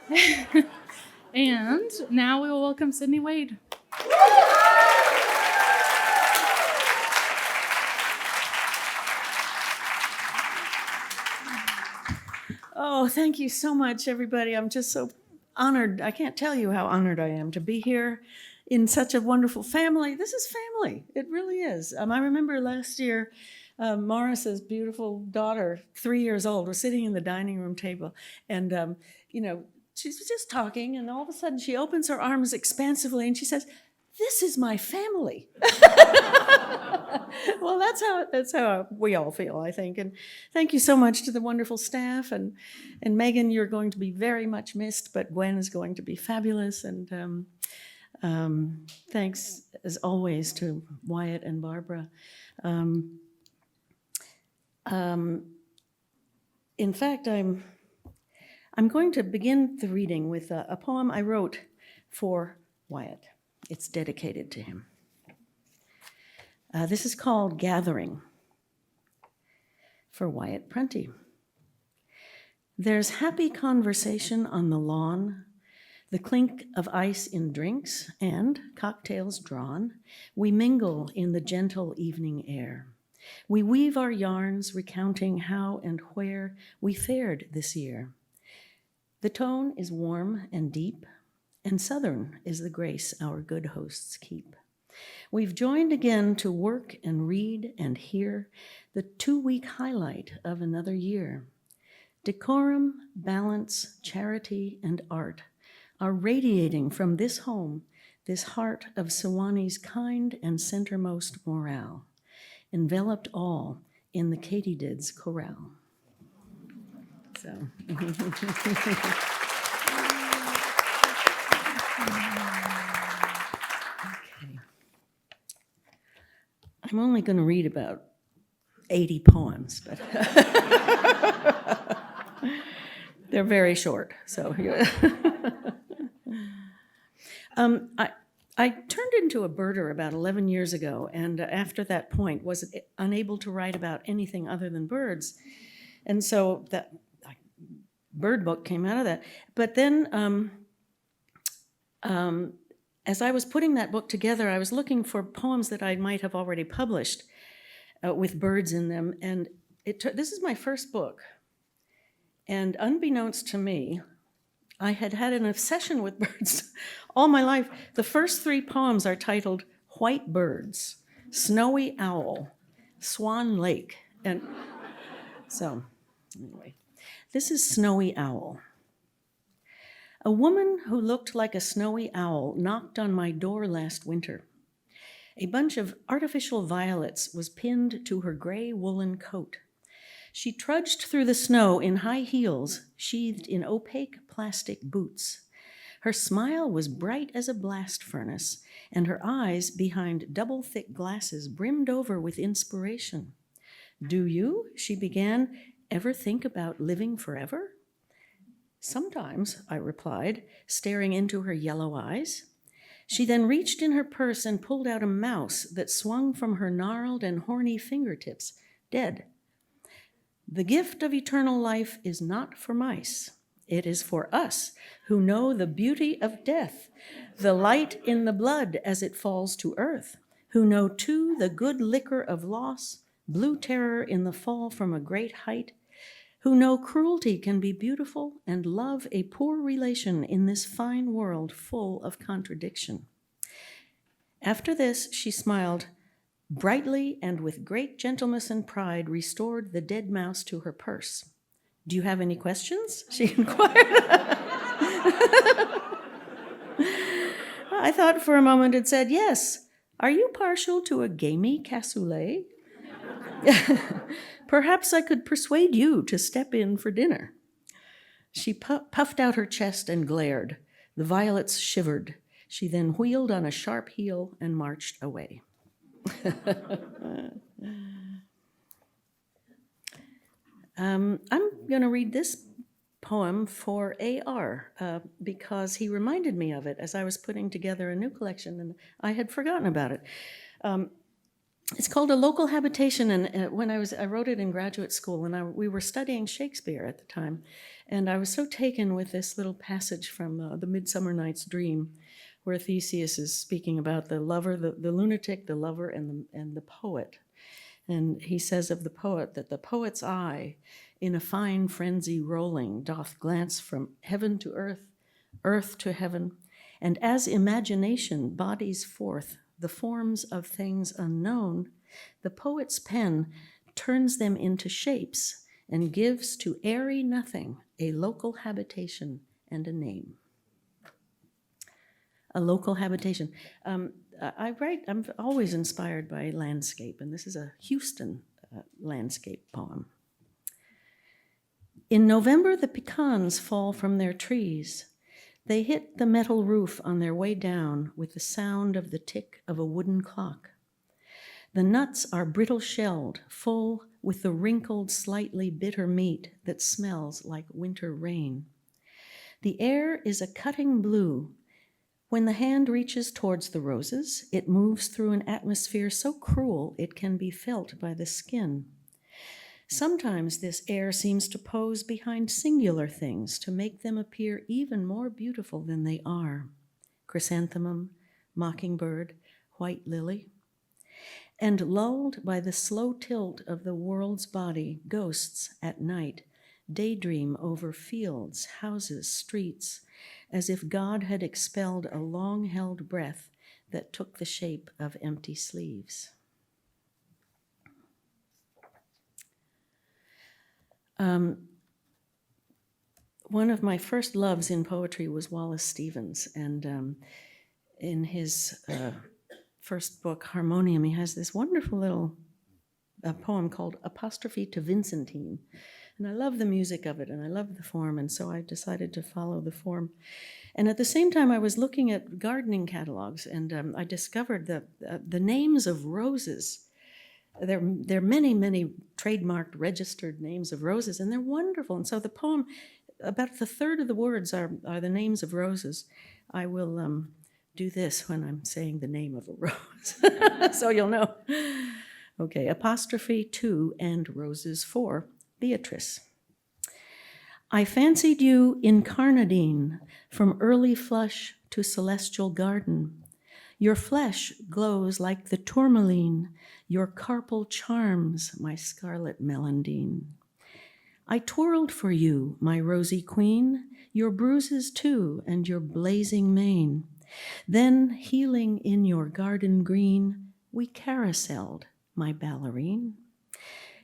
And now we will welcome Sidney Wade. Oh, thank you so much, everybody. I'm just so honored. I can't tell you how honored I am to be here in such a wonderful family. This is family. It really is. I remember last year, Morris's beautiful daughter, 3 years old, was sitting in the dining room table, and she's just talking, and all of a sudden she opens her arms expansively and she says, "This is my family." Well, that's how we all feel, I think. And thank you so much to the wonderful staff. And Megan, you're going to be very much missed, but Gwen is going to be fabulous. And thanks, as always, to Wyatt and Barbara. In fact, I'm going to begin the reading with a poem I wrote for Wyatt. It's dedicated to him. This is called Gathering, for Wyatt Prunty. There's happy conversation on the lawn, the clink of ice in drinks, and, cocktails drawn, we mingle in the gentle evening air. We weave our yarns, recounting how and where we fared this year. The tone is warm and deep, and southern is the grace our good hosts keep. We've joined again to work and read and hear the 2-week highlight of another year. Decorum, balance, charity, and art are radiating from this home, this heart of Sewanee's kind and centermost morale, enveloped all in the katydids chorale. So. I'm only going to read about 80 poems, but they're very short. So I turned into a birder about 11 years ago, and after that point was unable to write about anything other than birds. And so that bird book came out of that. But then as I was putting that book together, I was looking for poems that I might have already published with birds in them. And this is my first book. And unbeknownst to me, I had had an obsession with birds all my life. The first 3 poems are titled White Birds, Snowy Owl, Swan Lake. And so, anyway, this is Snowy Owl. A woman who looked like a snowy owl knocked on my door last winter. A bunch of artificial violets was pinned to her gray woolen coat. She trudged through the snow in high heels, sheathed in opaque plastic boots. Her smile was bright as a blast furnace, and her eyes, behind double thick glasses, brimmed over with inspiration. "Do you," she began, "ever think about living forever?" "Sometimes," I replied, staring into her yellow eyes. She then reached in her purse and pulled out a mouse that swung from her gnarled and horny fingertips, dead. "The gift of eternal life is not for mice. It is for us who know the beauty of death, the light in the blood as it falls to earth, who know too the good liquor of loss, blue terror in the fall from a great height, who know cruelty can be beautiful and love a poor relation in this fine world full of contradiction." After this, she smiled brightly and with great gentleness and pride restored the dead mouse to her purse. "Do you have any questions?" she inquired. I thought for a moment and said, "Yes. Are you partial to a gamey cassoulet? Perhaps I could persuade you to step in for dinner." She puffed out her chest and glared. The violets shivered. She then wheeled on a sharp heel and marched away. I'm going to read this poem for A.R. Because he reminded me of it as I was putting together a new collection, and I had forgotten about it. It's called A Local Habitation, and when I wrote it in graduate school, and we were studying Shakespeare at the time, and I was so taken with this little passage from the Midsummer Night's Dream, where Theseus is speaking about the lover, the lunatic, the lover, and the poet. And he says of the poet that the poet's eye, in a fine frenzy rolling, doth glance from heaven to earth, earth to heaven, and as imagination bodies forth the forms of things unknown, the poet's pen turns them into shapes and gives to airy nothing a local habitation and a name. A local habitation. I'm always inspired by landscape, and this is a Houston landscape poem. In November, the pecans fall from their trees. They hit the metal roof on their way down with the sound of the tick of a wooden clock. The nuts are brittle-shelled, full with the wrinkled, slightly bitter meat that smells like winter rain. The air is a cutting blue. When the hand reaches towards the roses, it moves through an atmosphere so cruel it can be felt by the skin. Sometimes this air seems to pose behind singular things to make them appear even more beautiful than they are. Chrysanthemum, mockingbird, white lily. And lulled by the slow tilt of the world's body, ghosts at night daydream over fields, houses, streets, as if God had expelled a long-held breath that took the shape of empty sleeves. One of my first loves in poetry was Wallace Stevens, and in his first book, Harmonium, he has this wonderful little poem called Apostrophe to Vincentine. And I love the music of it, and I love the form, and so I decided to follow the form. And at the same time, I was looking at gardening catalogs, and I discovered the names of roses. There are many, many trademarked, registered names of roses, and they're wonderful. And so the poem, about the third of the words are the names of roses. I will do this when I'm saying the name of a rose, so you'll know. Okay, apostrophe to and roses for Beatrice. I fancied you incarnadine, from early flush to celestial garden. Your flesh glows like the tourmaline, your carpal charms my scarlet melandine. I twirled for you, my rosy queen, your bruises too, and your blazing mane. Then, healing in your garden green, we carouselled, my ballerine.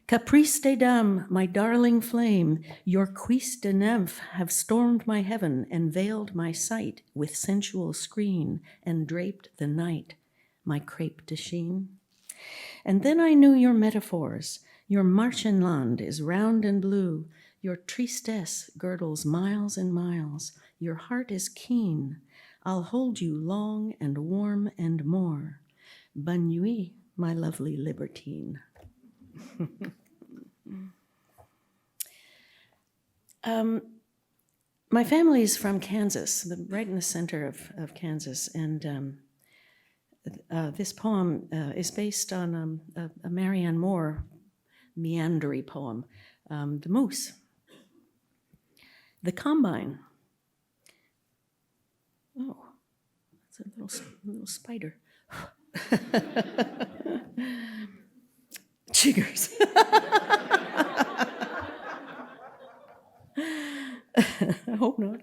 Caprice des dames, my darling flame, your cuisse de nymph have stormed my heaven and veiled my sight with sensual screen and draped the night, my crepe de chine. And then I knew your metaphors. Your Marchenland is round and blue. Your tristesse girdles miles and miles. Your heart is keen. I'll hold you long and warm and more. Bonne nuit, my lovely libertine. My family is from Kansas, right in the center of Kansas, and this poem is based on a Marianne Moore meandery poem, The Moose. The Combine. Oh, that's a little spider. Chiggers. I hope not.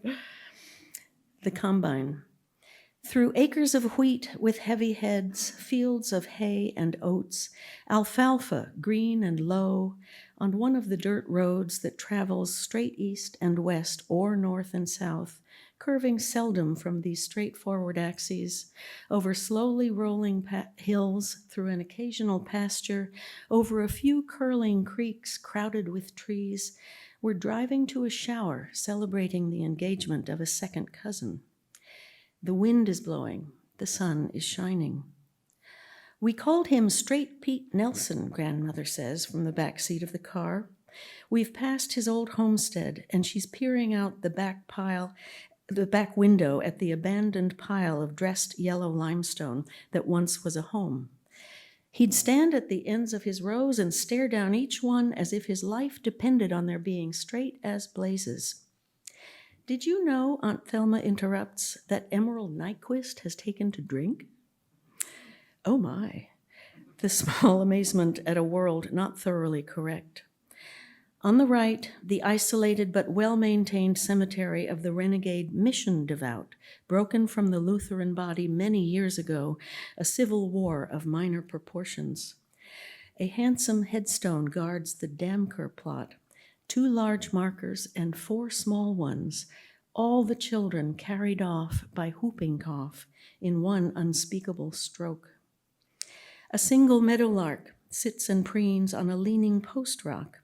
The Combine. Through acres of wheat with heavy heads, fields of hay and oats, alfalfa green and low, on one of the dirt roads that travels straight east and west or north and south, curving seldom from these straightforward axes, over slowly rolling hills, through an occasional pasture, over a few curling creeks crowded with trees, we're driving to a shower, celebrating the engagement of a second cousin. The wind is blowing, the sun is shining. We called him Straight Pete Nelson, grandmother says from the back seat of the car. We've passed his old homestead, and she's peering out the back window at the abandoned pile of dressed yellow limestone that once was a home. He'd stand at the ends of his rows and stare down each one as if his life depended on their being straight as blazes. Did you know, Aunt Thelma interrupts, that Emerald Nyquist has taken to drink? Oh my, the small amazement at a world not thoroughly correct. On the right, the isolated but well-maintained cemetery of the renegade mission devout, broken from the Lutheran body many years ago, a civil war of minor proportions. A handsome headstone guards the Damker plot, 2 large markers and 4 small ones, all the children carried off by whooping cough in one unspeakable stroke. A single meadowlark sits and preens on a leaning post rock.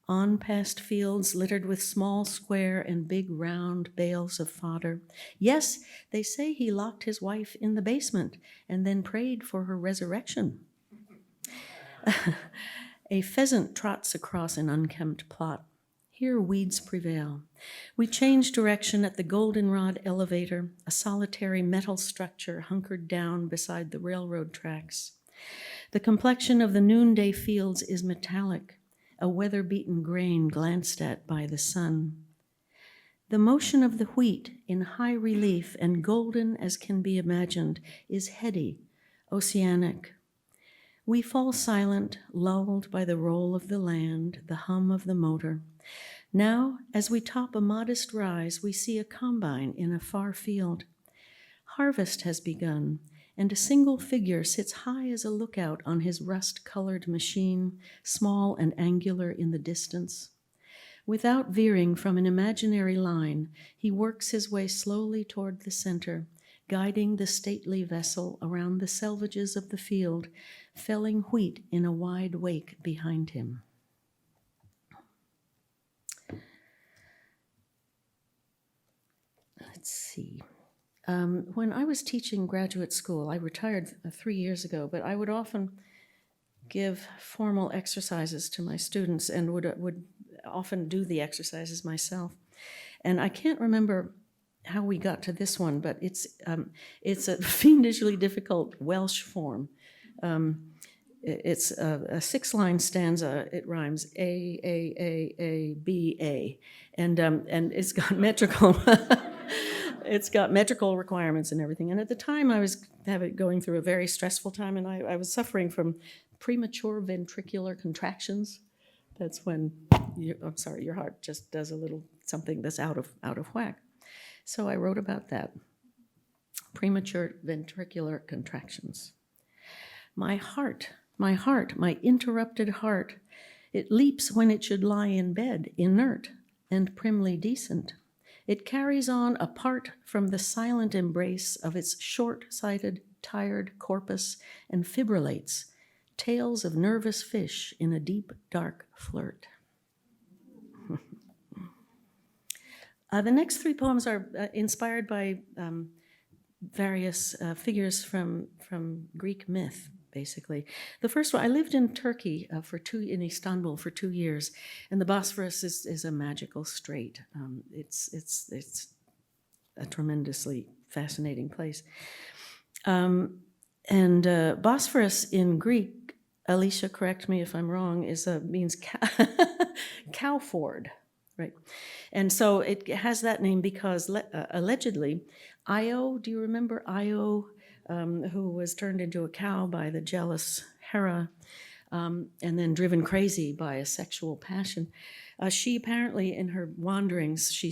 On past fields littered with small square and big round bales of fodder. Yes, they say he locked his wife in the basement and then prayed for her resurrection. A pheasant trots across an unkempt plot. Here weeds prevail. We change direction at the goldenrod elevator, a solitary metal structure hunkered down beside the railroad tracks. The complexion of the noonday fields is metallic, a weather-beaten grain glanced at by the sun. The motion of the wheat, in high relief and golden as can be imagined, is heady, oceanic. We fall silent, lulled by the roll of the land, the hum of the motor. Now, as we top a modest rise, we see a combine in a far field. Harvest has begun, and a single figure sits high as a lookout on his rust-colored machine, small and angular in the distance. Without veering from an imaginary line, he works his way slowly toward the center, guiding the stately vessel around the selvages of the field, felling wheat in a wide wake behind him. Let's see. When I was teaching graduate school, I retired 3 years ago, but I would often give formal exercises to my students and would often do the exercises myself. And I can't remember how we got to this one, but it's a fiendishly difficult Welsh form. It's a 6-line stanza. It rhymes A, B, A, and it's got metrical. It's got metrical requirements and everything. And at the time, I was going through a very stressful time, and I was suffering from premature ventricular contractions. That's when your heart just does a little something that's out of whack. So I wrote about that. Premature ventricular contractions. My heart, my interrupted heart, it leaps when it should lie in bed, inert and primly decent. It carries on apart from the silent embrace of its short-sighted, tired corpus and fibrillates, tales of nervous fish in a deep, dark flirt. The next 3 poems are inspired by various figures from Greek myth, basically. The first one, I lived in Turkey in Istanbul for 2 years, and the Bosphorus is a magical strait. It's a tremendously fascinating place. And Bosphorus in Greek, Alicia, correct me if I'm wrong, means cow ford, right? And so it has that name because allegedly, Io, do you remember Io, who was turned into a cow by the jealous Hera, and then driven crazy by a sexual passion? She apparently, in her wanderings, she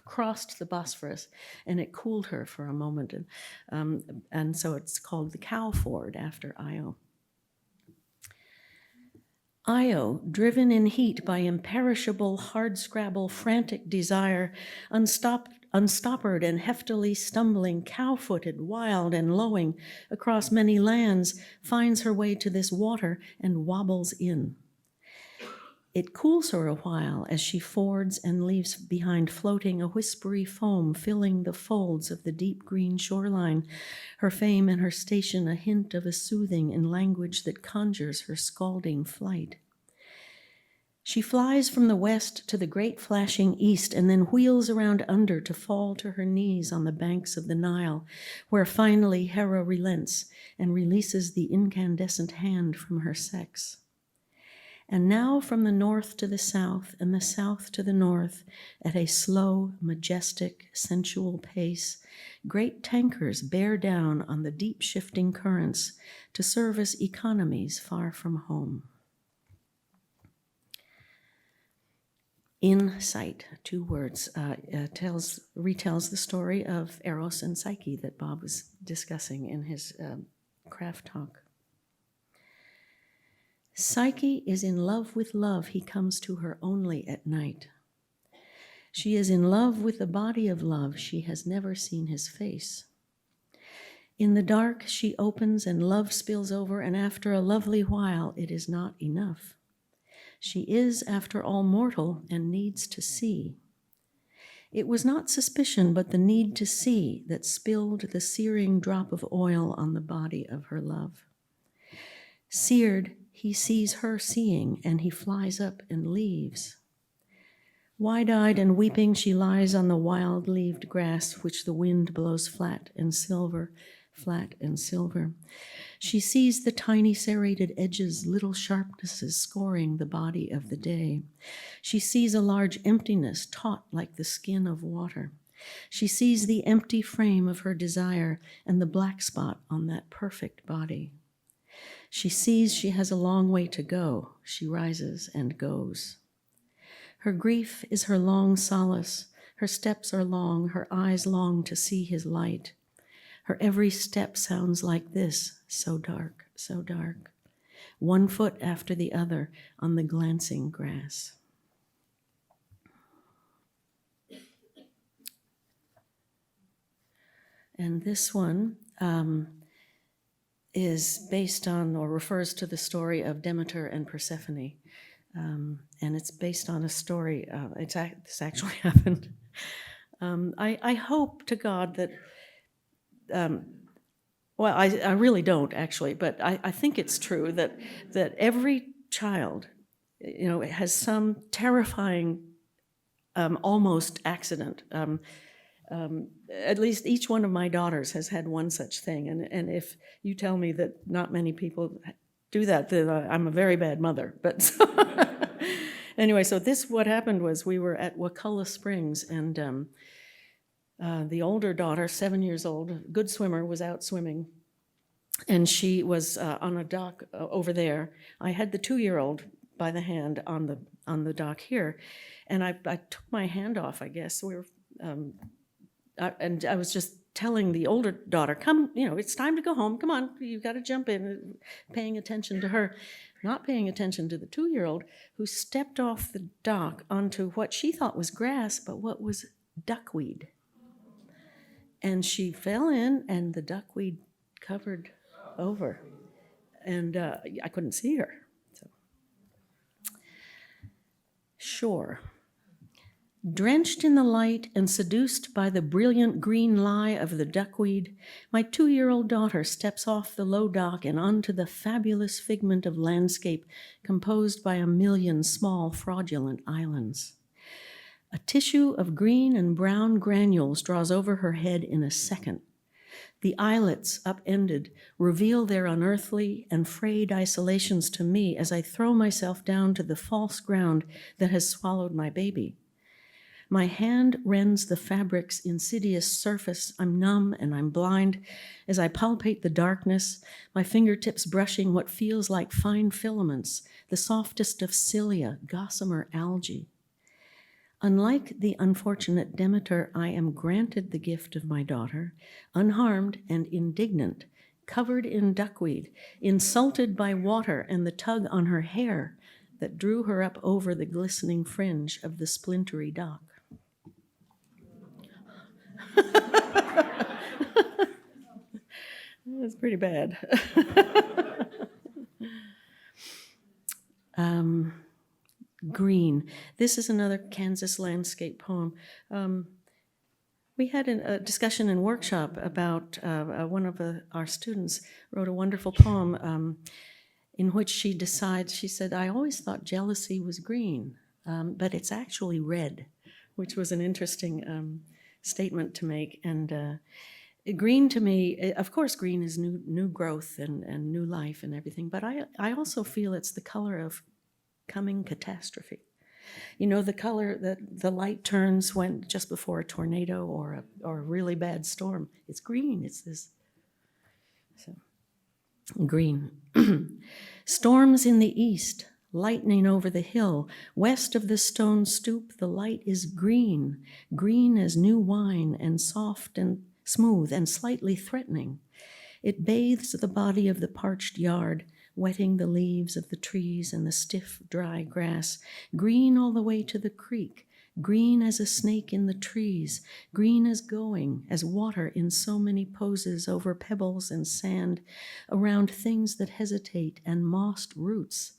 crossed the Bosphorus, and it cooled her for a moment, and so it's called the cow ford after Io. Io, driven in heat by imperishable, hardscrabble, frantic desire, unstoppered and heftily stumbling, cow-footed, wild and lowing across many lands, finds her way to this water and wobbles in. It cools her a while as she fords and leaves behind floating a whispery foam filling the folds of the deep green shoreline, her fame and her station a hint of a soothing in language that conjures her scalding flight. She flies from the west to the great flashing east and then wheels around under to fall to her knees on the banks of the Nile, where finally Hera relents and releases the incandescent hand from her sex. And now from the north to the south and the south to the north, at a slow, majestic, sensual pace, great tankers bear down on the deep shifting currents to serve as economies far from home. Insight, 2 words, retells the story of Eros and Psyche that Bob was discussing in his craft talk. Psyche is in love with love. He comes to her only at night. She is in love with the body of love. She has never seen his face. In the dark, she opens and love spills over, and after a lovely while, it is not enough. She is, after all, mortal and needs to see. It was not suspicion, but the need to see that spilled the searing drop of oil on the body of her love. Seared, he sees her seeing, and he flies up and leaves. Wide-eyed and weeping, she lies on the wild-leaved grass, which the wind blows flat and silver, flat and silver. She sees the tiny serrated edges, little sharpnesses scoring the body of the day. She sees a large emptiness taut like the skin of water. She sees the empty frame of her desire and the black spot on that perfect body. She sees she has a long way to go. She rises and goes. Her grief is her long solace. Her steps are long, her eyes long to see his light. Her every step sounds like this, so dark, so dark. 1 foot after the other on the glancing grass. And this one is based on or refers to the story of Demeter and Persephone. And it's based on a story, this actually happened. I hope to God that, well, I really don't actually, but I think it's true that every child, has some terrifying, almost accident. At least each one of my daughters has had one such thing, and if you tell me that not many people do that, then I'm a very bad mother. But anyway, so what happened was we were at Wakulla Springs, and the older daughter, 7 years old, good swimmer, was out swimming, and she was on a dock over there. I had the 2-year-old by the hand on the dock here, and I took my hand off, I guess. We were, and I was just telling the older daughter, come, it's time to go home. Come on, you've got to jump in, paying attention to her, not paying attention to the 2-year-old who stepped off the dock onto what she thought was grass, but what was duckweed. And she fell in, and the duckweed covered over, and I couldn't see her. So. Shore. Drenched in the light and seduced by the brilliant green lie of the duckweed, my 2-year-old daughter steps off the low dock and onto the fabulous figment of landscape composed by a million small fraudulent islands. A tissue of green and brown granules draws over her head in a second. The islets, upended, reveal their unearthly and frayed isolations to me as I throw myself down to the false ground that has swallowed my baby. My hand rends the fabric's insidious surface. I'm numb and I'm blind as I palpate the darkness, my fingertips brushing what feels like fine filaments, the softest of cilia, gossamer algae. Unlike the unfortunate Demeter, I am granted the gift of my daughter, unharmed and indignant, covered in duckweed, insulted by water and the tug on her hair that drew her up over the glistening fringe of the splintery dock. That's pretty bad. Green. This is another Kansas landscape poem. We had a discussion and workshop about one of our students wrote a wonderful poem in which she decides, she said, I always thought jealousy was green, but it's actually red, which was an interesting statement to make. And green to me, of course, green is new growth and new life and everything, but I also feel it's the color of coming catastrophe. You know, the color that the light turns when just before a tornado or a really bad storm. It's green. It's this. So, green. Storms in the east, lightning over the hill. West of the stone stoop, the light is green, green as new wine and soft and smooth and slightly threatening. It bathes the body of the parched yard, wetting the leaves of the trees and the stiff, dry grass, green all the way to the creek, green as a snake in the trees, green as going, as water in so many poses over pebbles and sand, around things that hesitate and mossed roots,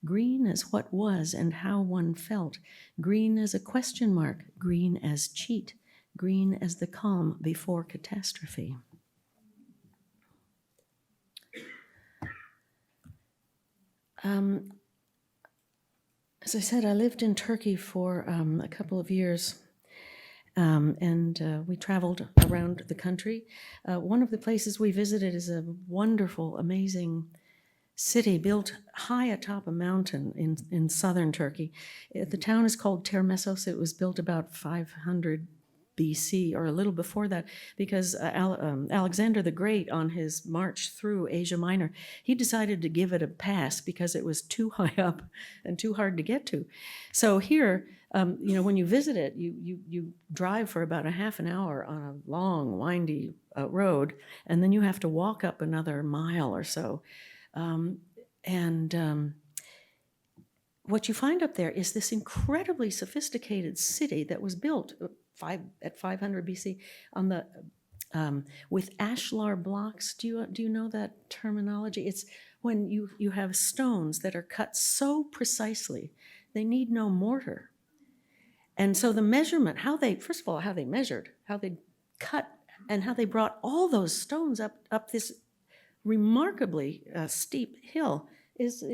green as what was and how one felt, green as a question mark, green as cheat, green as the calm before catastrophe. As I said, I lived in Turkey for a couple of years, and we traveled around the country. One of the places we visited is a wonderful, amazing city built high atop a mountain in southern Turkey. The town is called Termessos. It was built about 500 BC, or a little before that, because Alexander the Great, on his march through Asia Minor, he decided to give it a pass because it was too high up and too hard to get to. So here, when you visit it, you drive for about a half an hour on a long, windy road, and then you have to walk up another mile or so. What you find up there is this incredibly sophisticated city that was built at 500 BC on the with ashlar blocks. Do you know that terminology? It's when you have stones that are cut so precisely they need no mortar, and so the measurement, how they measured, how they cut, and how they brought all those stones up this remarkably steep hill is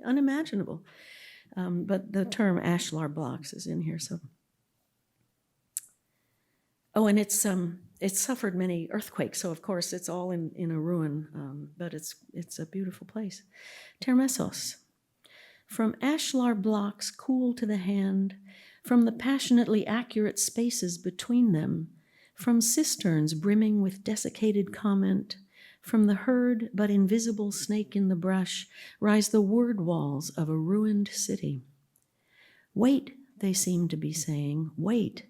unimaginable. But the term ashlar blocks is in here. So, and it's suffered many earthquakes. So of course it's all in a ruin. But it's a beautiful place. Termessos, from ashlar blocks cool to the hand, from the passionately accurate spaces between them, from cisterns brimming with desiccated comment, from the herd but invisible snake in the brush, rise the word walls of a ruined city. Wait, they seem to be saying, wait.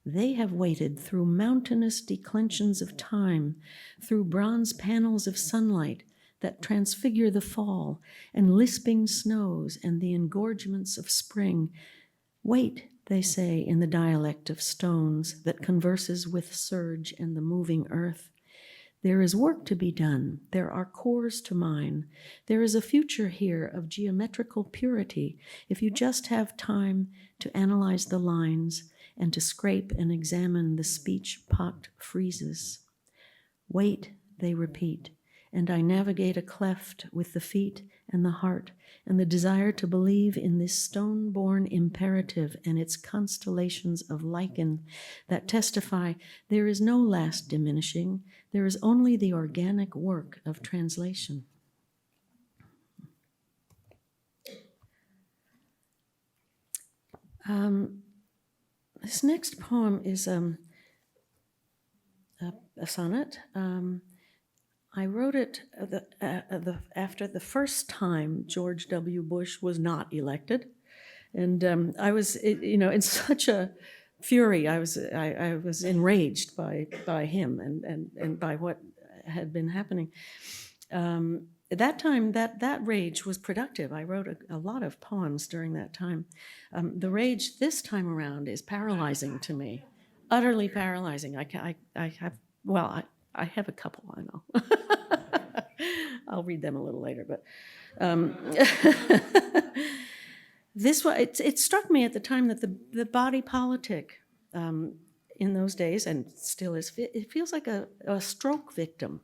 They have waited through mountainous declensions of time, through bronze panels of sunlight that transfigure the fall, and lisping snows and the engorgements of spring. Wait, they say in the dialect of stones that converses with surge and the moving earth. There is work to be done. There are cores to mine. There is a future here of geometrical purity if you just have time to analyze the lines and to scrape and examine the speech-pocked friezes. Wait, they repeat, and I navigate a cleft with the feet and the heart and the desire to believe in this stone-born imperative and its constellations of lichen that testify there is no last diminishing, there is only the organic work of translation. This next poem is a sonnet. I wrote it after the first time George W. Bush was not elected, and I was, in such a fury. I was enraged by him and by what had been happening. At that time, that rage was productive. I wrote a lot of poems during that time. The rage this time around is paralyzing to me, utterly paralyzing. I have a couple, I know. I'll read them a little later, but this one, it struck me at the time that the body politic in those days, and still is, it feels like a stroke victim.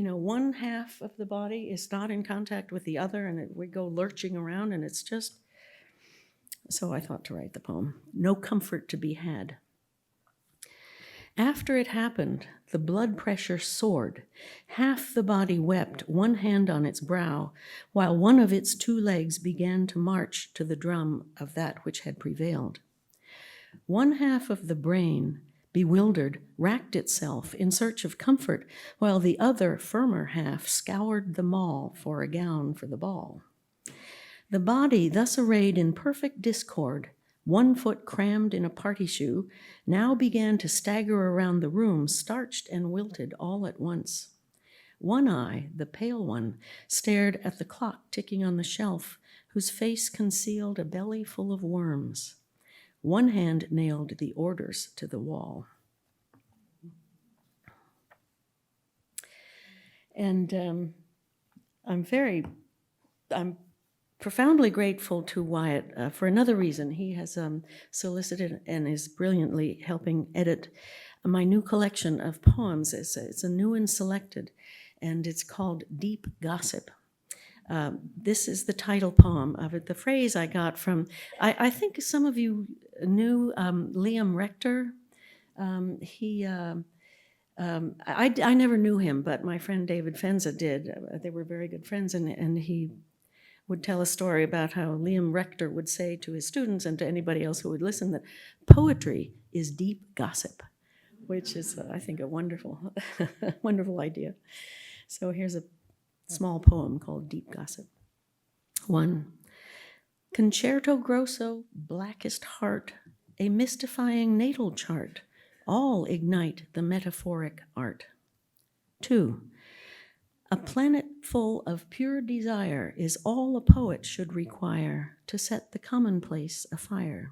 one half of the body is not in contact with the other, and we go lurching around, and it's just... So I thought to write the poem, No Comfort to be Had. After it happened, the blood pressure soared. Half the body wept, one hand on its brow, while one of its two legs began to march to the drum of that which had prevailed. One half of the brain, bewildered, racked itself in search of comfort, while the other, firmer half scoured the mall for a gown for the ball. The body, thus arrayed in perfect discord, one foot crammed in a party shoe, now began to stagger around the room, starched and wilted all at once. One eye, the pale one, stared at the clock ticking on the shelf, whose face concealed a belly full of worms. One hand nailed the orders to the wall. And I'm profoundly grateful to Wyatt for another reason. He has solicited and is brilliantly helping edit my new collection of poems. It's a new and selected, and it's called Deep Gossip. This is the title poem of it. The phrase I got from, I think some of you knew Liam Rector. I never knew him, but my friend David Fenza did. They were very good friends, and he would tell a story about how Liam Rector would say to his students and to anybody else who would listen that poetry is deep gossip, which is, I think, a wonderful, wonderful idea. So here's a small poem called Deep Gossip. 1. Concerto grosso, blackest heart, a mystifying natal chart, all ignite the metaphoric art. 2. A planet full of pure desire is all a poet should require to set the commonplace afire.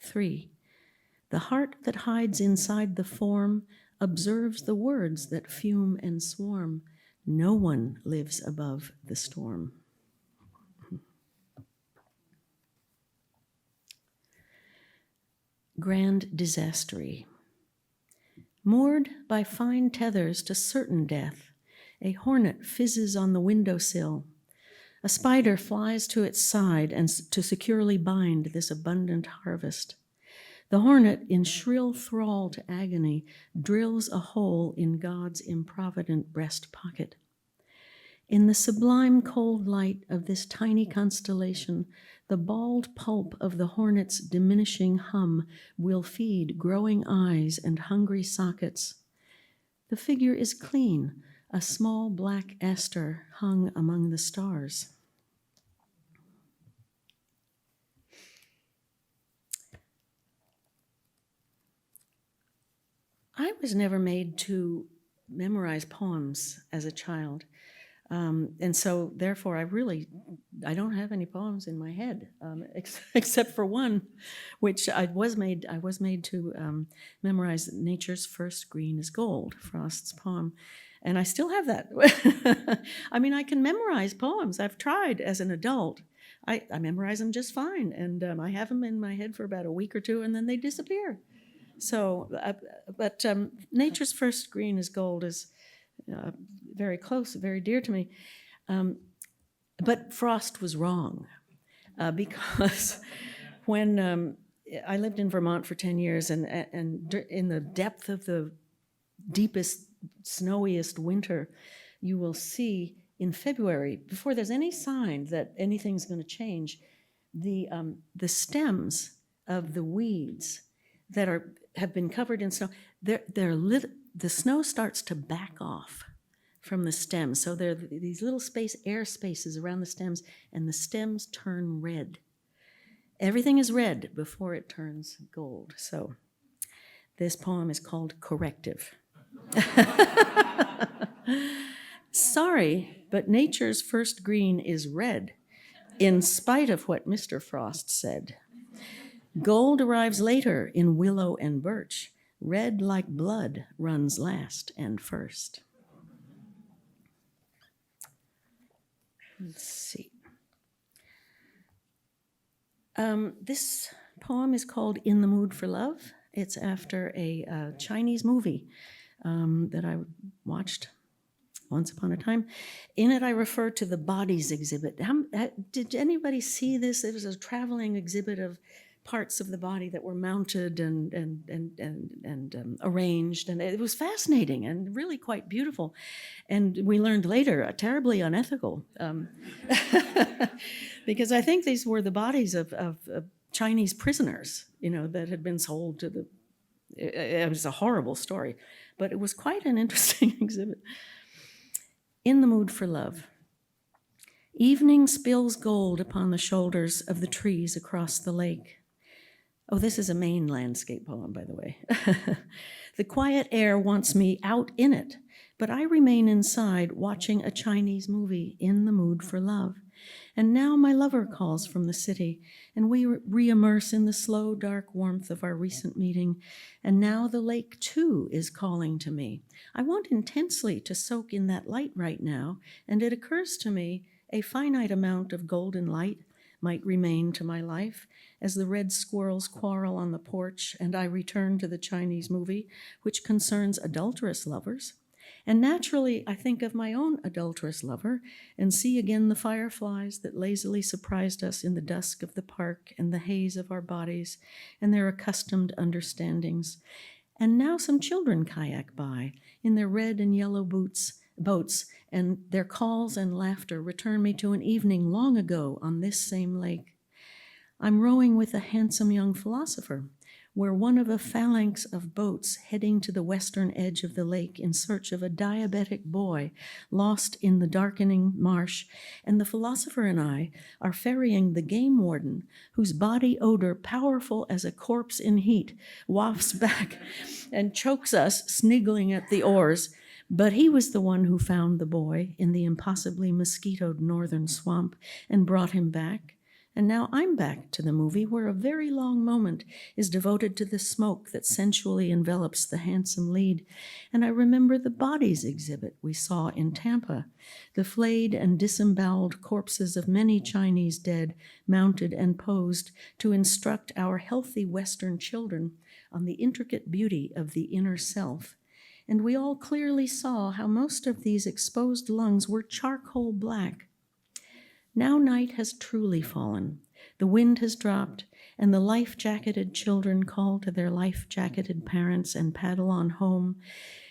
3. The heart that hides inside the form observes the words that fume and swarm. No one lives above the storm. Grand Disastery. Moored by fine tethers to certain death, a hornet fizzes on the windowsill. A spider flies to its side and to securely bind this abundant harvest. The hornet, in shrill thrall to agony, drills a hole in God's improvident breast pocket. In the sublime cold light of this tiny constellation, the bald pulp of the hornet's diminishing hum will feed growing eyes and hungry sockets. The figure is clean, a small black aster hung among the stars. I was never made to memorize poems as a child. And so, therefore, I don't have any poems in my head, except for one, which I was made to memorize Nature's First Green is Gold, Frost's poem. And I still have that. I mean, I can memorize poems. I've tried as an adult. I memorize them just fine, and I have them in my head for about a week or two, and then they disappear. So, but Nature's First Green is Gold is very close, very dear to me. But Frost was wrong, because when I lived in Vermont for 10 years, and in the depth of the deepest, snowiest winter, you will see in February, before there's any sign that anything's going to change, the stems of the weeds that have been covered in snow, the snow starts to back off from the stems. So there are these little air spaces around the stems, and the stems turn red. Everything is red before it turns gold. So this poem is called Corrective. Sorry, but nature's first green is red, in spite of what Mr. Frost said. Gold arrives later in willow and birch. Red like blood runs last and first. Let's see. This poem is called In the Mood for Love. It's after a Chinese movie that I watched Once Upon a Time. In it, I refer to the bodies exhibit. Did anybody see this? It was a traveling exhibit of parts of the body that were mounted and arranged, and it was fascinating and really quite beautiful. And we learned later, terribly unethical, because I think these were the bodies of Chinese prisoners, that had been sold to the. It was a horrible story, but it was quite an interesting exhibit. In the Mood for Love. Evening spills gold upon the shoulders of the trees across the lake. Oh, this is a Maine landscape poem, by the way. The quiet air wants me out in it, but I remain inside watching a Chinese movie, In the Mood for Love. And now my lover calls from the city, and we re-immerse in the slow, dark warmth of our recent meeting. And now the lake, too, is calling to me. I want intensely to soak in that light right now, and it occurs to me a finite amount of golden light might remain to my life as the red squirrels quarrel on the porch and I return to the Chinese movie, which concerns adulterous lovers. And naturally, I think of my own adulterous lover and see again the fireflies that lazily surprised us in the dusk of the park and the haze of our bodies and their accustomed understandings. And now some children kayak by in their red and yellow boats, and their calls and laughter return me to an evening long ago on this same lake. I'm rowing with a handsome young philosopher, where one of a phalanx of boats heading to the western edge of the lake in search of a diabetic boy lost in the darkening marsh, and the philosopher and I are ferrying the game warden, whose body odor, powerful as a corpse in heat, wafts back and chokes us, sniggling at the oars. But he was the one who found the boy in the impossibly mosquitoed northern swamp and brought him back. And now I'm back to the movie where a very long moment is devoted to the smoke that sensually envelops the handsome lead. And I remember the bodies exhibit we saw in Tampa, the flayed and disemboweled corpses of many Chinese dead, mounted and posed to instruct our healthy Western children on the intricate beauty of the inner self. And we all clearly saw how most of these exposed lungs were charcoal black. Now night has truly fallen. The wind has dropped, and the life-jacketed children call to their life-jacketed parents and paddle on home.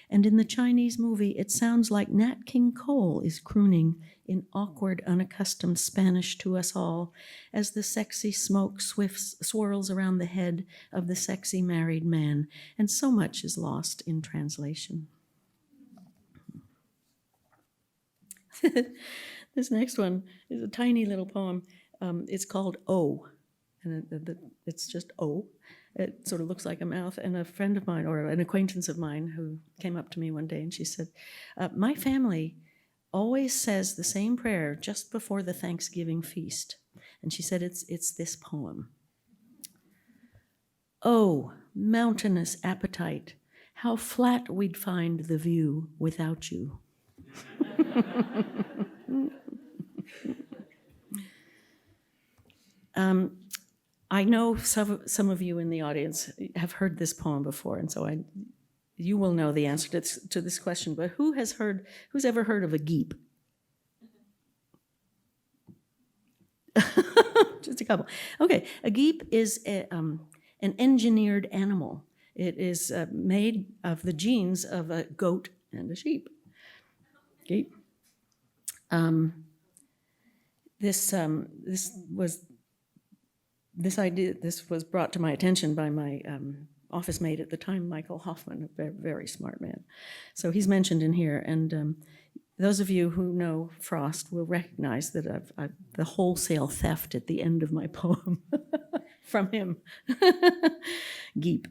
And in the Chinese movie, it sounds like Nat King Cole is crooning in awkward, unaccustomed Spanish to us all as the sexy smoke swirls around the head of the sexy married man, and so much is lost in translation. This next one is a tiny little poem. It's called O, and it's just O. It sort of looks like a mouth. And a friend of mine, or an acquaintance of mine, who came up to me one day and she said, my family always says the same prayer just before the Thanksgiving feast. And she said, it's this poem. Oh, mountainous appetite, how flat we'd find the view without you. I know some of you in the audience have heard this poem before, and so you will know the answer to this question. But who's ever heard of a geep? Just a couple. Okay, a geep is an engineered animal. It is made of the genes of a goat and a sheep. Geep. This was brought to my attention by my office mate at the time, Michael Hoffman, a very, very smart man. So he's mentioned in here, and those of you who know Frost will recognize that I've the wholesale theft at the end of my poem from him. Geep.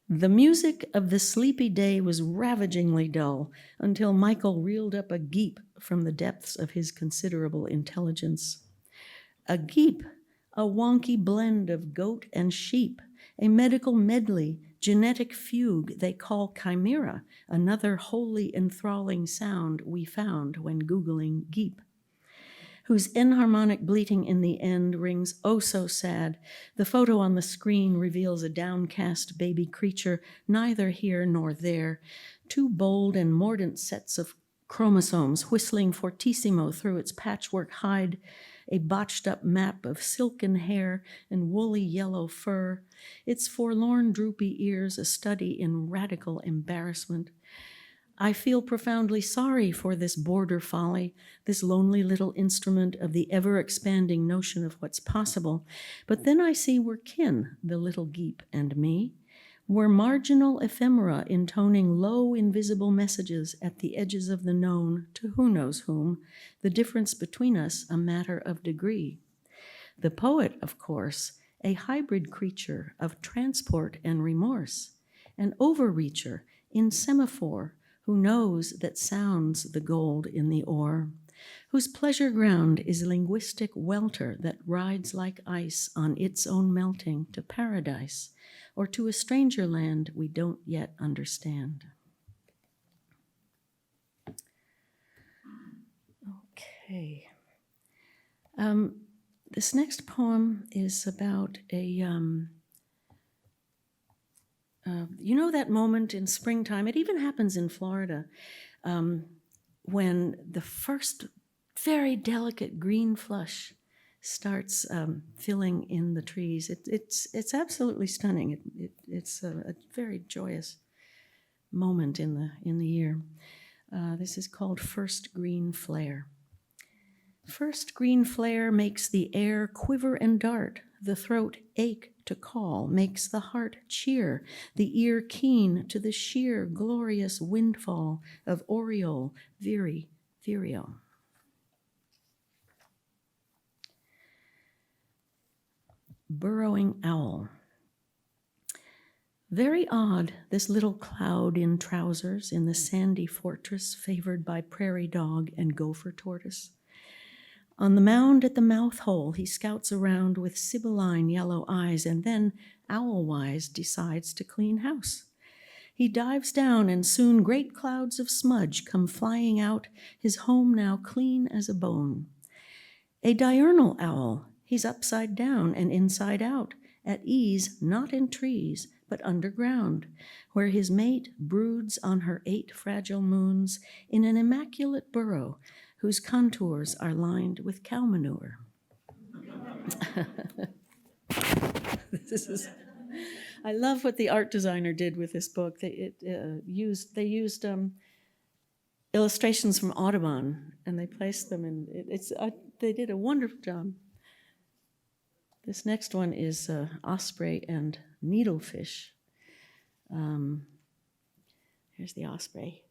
The music of the sleepy day was ravagingly dull until Michael reeled up a geep from the depths of his considerable intelligence. A geep, a wonky blend of goat and sheep, a medical medley, genetic fugue they call chimera, another wholly enthralling sound we found when Googling geep, whose enharmonic bleating in the end rings oh so sad. The photo on the screen reveals a downcast baby creature, neither here nor there, two bold and mordant sets of chromosomes whistling fortissimo through its patchwork hide, a botched-up map of silken hair and woolly yellow fur, its forlorn droopy ears a study in radical embarrassment. I feel profoundly sorry for this border folly, this lonely little instrument of the ever-expanding notion of what's possible, but then I see we're kin, the little geep and me. We're marginal ephemera intoning low, invisible messages at the edges of the known to who knows whom, the difference between us a matter of degree. The poet, of course, a hybrid creature of transport and remorse, an overreacher in semaphore who knows that sound's the gold in the ore, whose pleasure ground is linguistic welter that rides like ice on its own melting to paradise, or to a stranger land we don't yet understand. Okay. This next poem is about you know that moment in springtime, it even happens in Florida, when the first very delicate green flush starts filling in the trees. It's absolutely stunning. It's a very joyous moment in the year. This is called First Green Flare. First green flare makes the air quiver and dart, the throat ache to call, makes the heart cheer, the ear keen to the sheer glorious windfall of aureole, vireo. Burrowing owl. Very odd, this little cloud in trousers in the sandy fortress favored by prairie dog and gopher tortoise. On the mound at the mouth hole, he scouts around with sibylline yellow eyes and then, owl-wise, decides to clean house. He dives down and soon great clouds of smudge come flying out, his home now clean as a bone. A diurnal owl, he's upside down and inside out, at ease not in trees, but underground, where his mate broods on her 8 fragile moons in an immaculate burrow whose contours are lined with cow manure. I love what the art designer did with this book. They used illustrations from Audubon, and they placed them in. They did a wonderful job. This next one is osprey and needlefish. Here's the osprey.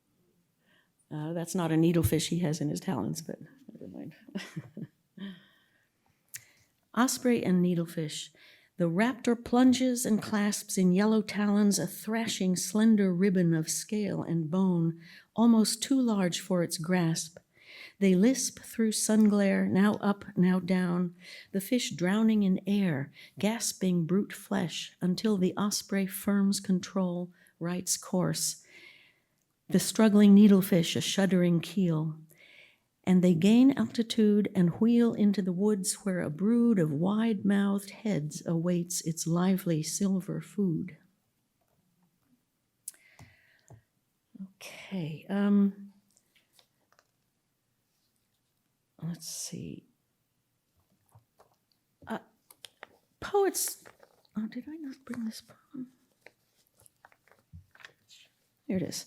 That's not a needlefish he has in his talons, but never mind. Osprey and needlefish. The raptor plunges and clasps in yellow talons a thrashing slender ribbon of scale and bone, almost too large for its grasp. They lisp through sunglare, now up, now down, the fish drowning in air, gasping brute flesh, until the osprey firms control, rights course. The struggling needlefish a shuddering keel, and they gain altitude and wheel into the woods where a brood of wide-mouthed heads awaits its lively silver food. Okay, let's see. Poets, did I not bring this poem? Here it is.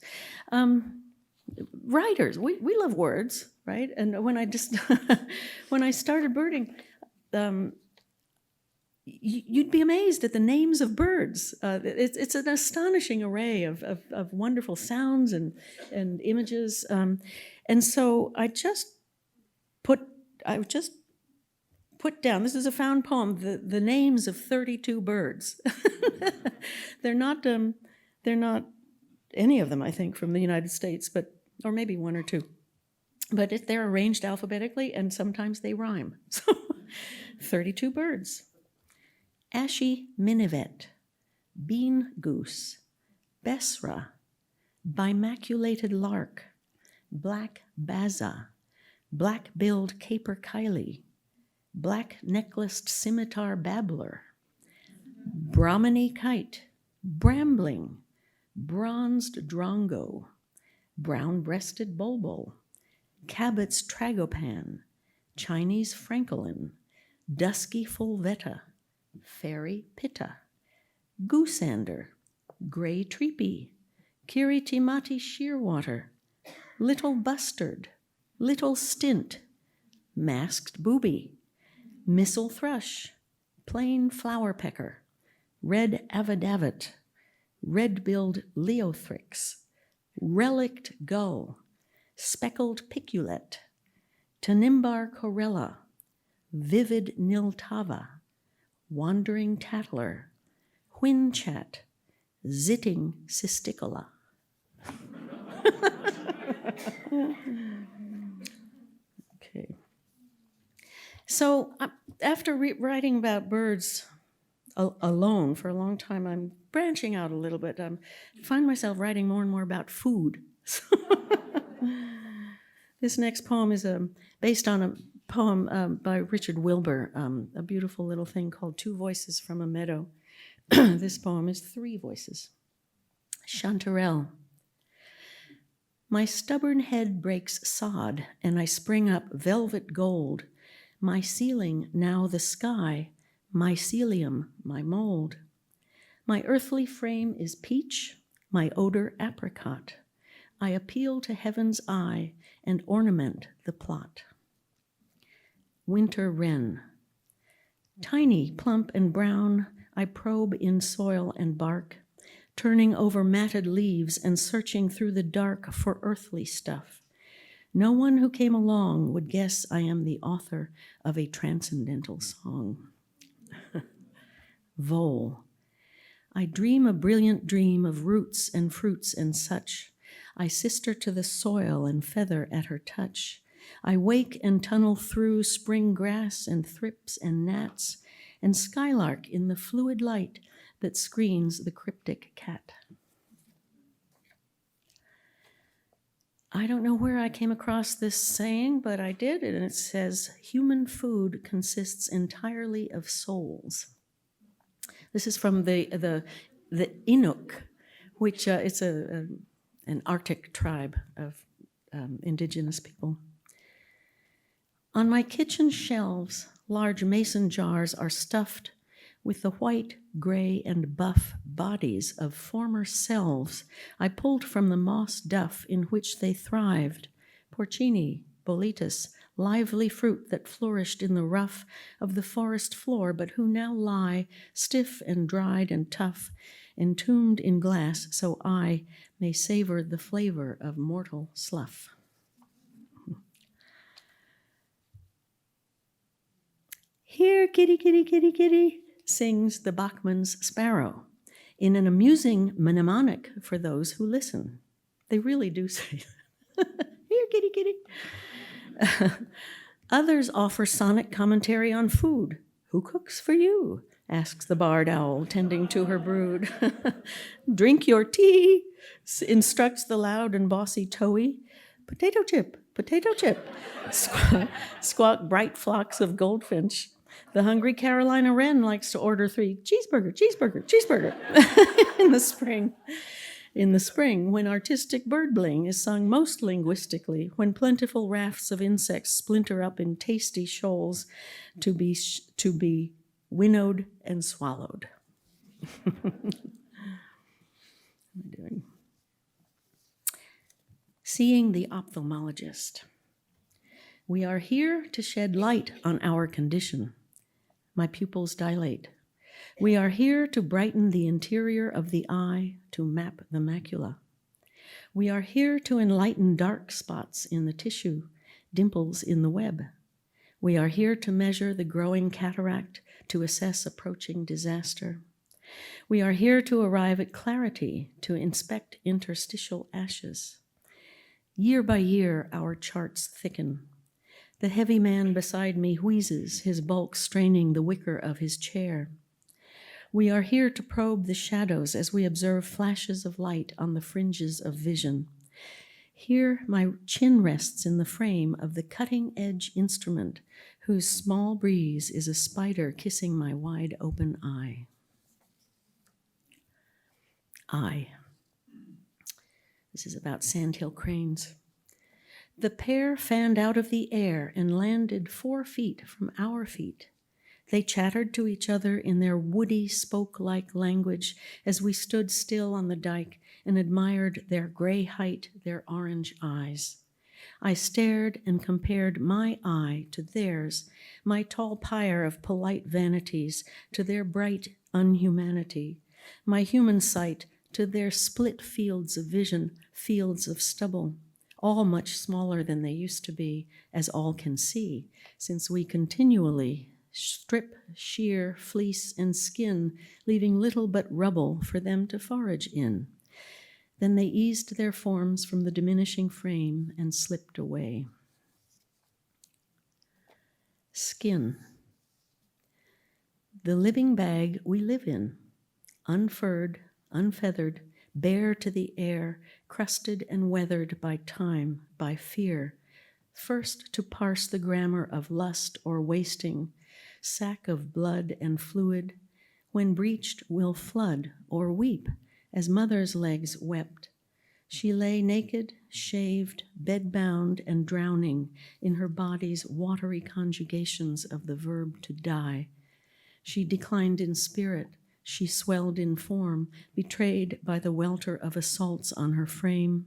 Writers, we love words, right? And when I just when I started birding, you'd be amazed at the names of birds. It's an astonishing array of wonderful sounds and images. And so I just put down. This is a found poem. The names of 32 birds. They're not any of them, I think, from the United States, or maybe one or two. But they're arranged alphabetically, and sometimes they rhyme. So 32 birds. Ashy minivet, bean goose, besra, bimaculated lark, black baza, black-billed capercaillie, black-necklaced scimitar babbler, brahminy kite, brambling, bronzed drongo, brown-breasted bulbul, Cabot's tragopan, Chinese francolin, dusky fulvetta, fairy pitta, goosander, gray treepie, kiritimati shearwater, little bustard, little stint, masked booby, missel thrush, plain flower pecker, red avadavat, red-billed leothrix, relict gull, speckled piculet, tanimbar corella, vivid niltava, wandering tattler, whinchat, zitting cisticola. Okay. So after writing about birds alone for a long time, I'm branching out a little bit. I find myself writing more and more about food. This next poem is based on a poem by Richard Wilbur, a beautiful little thing called Two Voices from a Meadow. This poem is three voices. Chanterelle. My stubborn head breaks sod, and I spring up velvet gold. My ceiling now the sky, mycelium my mold. My earthly frame is peach, my odor apricot. I appeal to heaven's eye and ornament the plot. Winter wren. Tiny, plump, and brown, I probe in soil and bark, turning over matted leaves and searching through the dark for earthly stuff. No one who came along would guess I am the author of a transcendental song. Vole. I dream a brilliant dream of roots and fruits and such. I sister to the soil and feather at her touch. I wake and tunnel through spring grass and thrips and gnats and skylark in the fluid light that screens the cryptic cat. I don't know where I came across this saying, but I did, and it says, human food consists entirely of souls. This is from the Inuk, which it's an Arctic tribe of indigenous people. On my kitchen shelves, large mason jars are stuffed with the white, gray, and buff bodies of former selves I pulled from the moss duff in which they thrived, porcini, boletus, lively fruit that flourished in the rough of the forest floor, but who now lie stiff and dried and tough, entombed in glass, so I may savor the flavor of mortal slough. Here, kitty, kitty, kitty, kitty, sings the Bachman's sparrow in an amusing mnemonic for those who listen. They really do say, here, kitty, kitty. Others offer sonic commentary on food. Who cooks for you? Asks the barred owl, tending to her brood. Drink your tea, instructs the loud and bossy towhee. Potato chip, squawk bright flocks of goldfinch. The hungry Carolina wren likes to order 3 cheeseburger in the spring, when artistic bird bling is sung most linguistically, when plentiful rafts of insects splinter up in tasty shoals to be winnowed and swallowed. What am I doing? Seeing the ophthalmologist. We are here to shed light on our condition. My pupils dilate. We are here to brighten the interior of the eye, to map the macula. We are here to enlighten dark spots in the tissue, dimples in the web. We are here to measure the growing cataract, to assess approaching disaster. We are here to arrive at clarity, to inspect interstitial ashes. Year by year, our charts thicken. The heavy man beside me wheezes, his bulk straining the wicker of his chair. We are here to probe the shadows as we observe flashes of light on the fringes of vision. Here, my chin rests in the frame of the cutting-edge instrument whose small breeze is a spider kissing my wide-open eye. Eye. This is about sandhill cranes. The pair fanned out of the air and landed 4 feet from our feet. They chattered to each other in their woody, spoke-like language as we stood still on the dike and admired their gray height, their orange eyes. I stared and compared my eye to theirs, my tall pyre of polite vanities to their bright unhumanity, my human sight to their split fields of vision, fields of stubble, all much smaller than they used to be, as all can see, since we continually strip, shear, fleece, and skin, leaving little but rubble for them to forage in. Then they eased their forms from the diminishing frame and slipped away. Skin. The living bag we live in, unfurred, unfeathered, bare to the air, crusted and weathered by time, by fear, first to parse the grammar of lust or wasting, sack of blood and fluid, when breached will flood or weep, as mother's legs wept. She lay naked, shaved, bedbound, and drowning in her body's watery conjugations of the verb to die. She declined in spirit, she swelled in form, betrayed by the welter of assaults on her frame.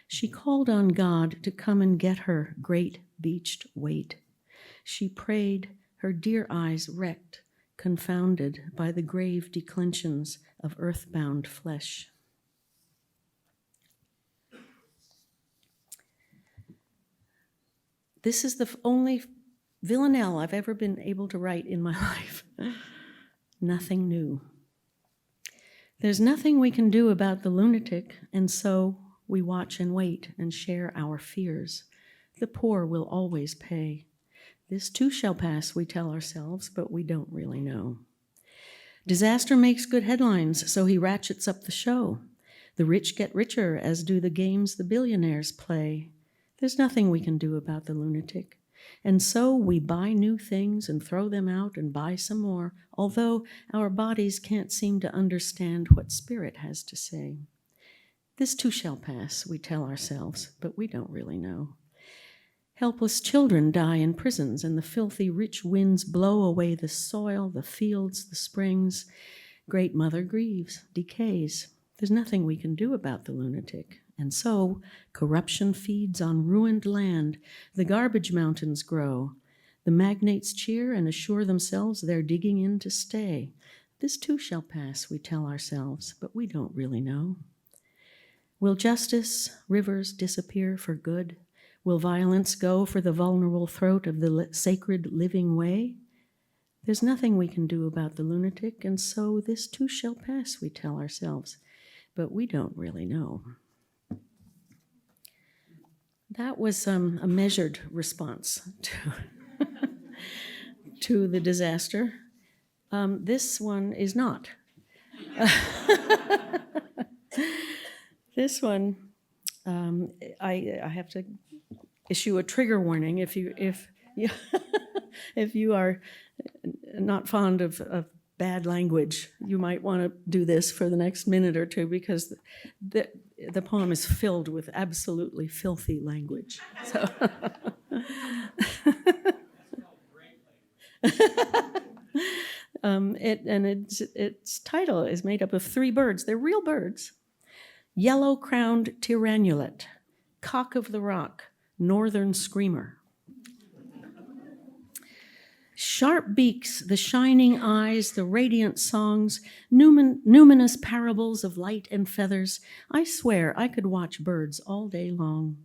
She called on God to come and get her great beached weight. She prayed, her dear eyes wrecked, confounded by the grave declensions of earthbound flesh. This is the only villanelle I've ever been able to write in my life. Nothing new. There's nothing we can do about the lunatic, and so we watch and wait and share our fears. The poor will always pay. This too shall pass, we tell ourselves, but we don't really know. Disaster makes good headlines, so he ratchets up the show. The rich get richer, as do the games the billionaires play. There's nothing we can do about the lunatic. And so we buy new things and throw them out and buy some more, although our bodies can't seem to understand what spirit has to say. This too shall pass, we tell ourselves, but we don't really know. Helpless children die in prisons, and the filthy rich winds blow away the soil, the fields, the springs. Great Mother grieves, decays. There's nothing we can do about the lunatic. And so corruption feeds on ruined land. The garbage mountains grow. The magnates cheer and assure themselves they're digging in to stay. This too shall pass, we tell ourselves, but we don't really know. Will justice, rivers disappear for good? Will violence go for the vulnerable throat of the sacred living way? There's nothing we can do about the lunatic, and so this too shall pass, we tell ourselves, but we don't really know. That was a measured response to the disaster. This one is not. This one, I have to issue a trigger warning if you if you are not fond of bad language, you might want to do this for the next minute or two, because the poem is filled with absolutely filthy language. So. Its title is made up of 3 birds. They're real birds. Yellow-crowned tyrannulet, cock of the rock, northern screamer. Sharp beaks, the shining eyes, the radiant songs, numinous parables of light and feathers. I swear I could watch birds all day long.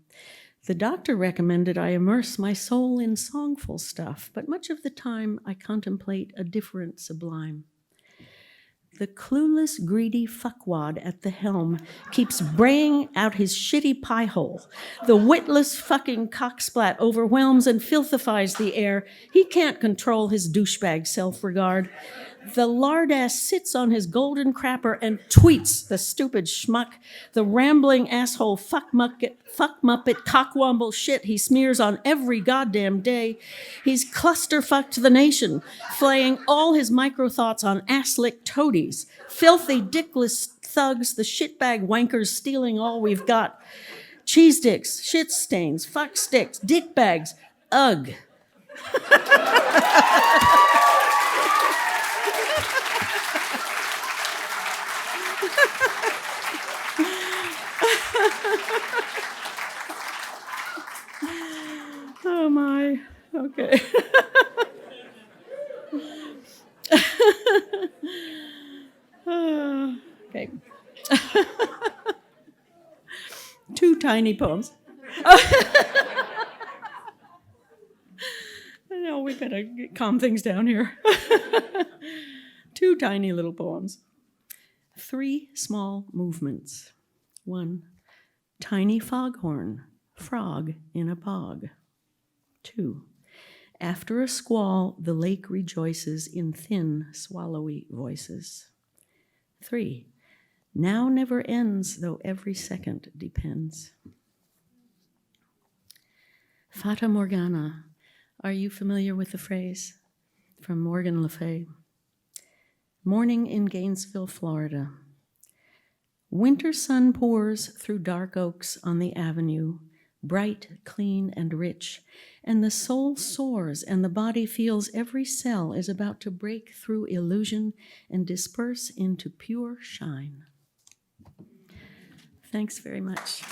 The doctor recommended I immerse my soul in songful stuff, but much of the time I contemplate a different sublime. The clueless, greedy fuckwad at the helm keeps braying out his shitty pie hole. The witless fucking cocksplat overwhelms and filthifies the air. He can't control his douchebag self-regard. The lardass sits on his golden crapper and tweets, the stupid schmuck, the rambling asshole fuck muppet cockwomble shit he smears on every goddamn day. He's clusterfucked the nation, flaying all his micro-thoughts on ass-lick toadies, filthy, dickless thugs, the shitbag wankers stealing all we've got. cheese sticks, shit stains, fuck sticks, dick bags, ugh. Oh my, okay. Okay. 2 tiny poems. No, we gotta calm things down here. 2 tiny little poems. 3 small movements. 1, tiny foghorn, frog in a bog. 2, after a squall, the lake rejoices in thin, swallowy voices. 3, now never ends, though every second depends. Fata Morgana. Are you familiar with the phrase? From Morgan Le Fay. Morning in Gainesville, Florida. Winter sun pours through dark oaks on the avenue, bright, clean, and rich, and the soul soars and the body feels every cell is about to break through illusion and disperse into pure shine. Thanks very much.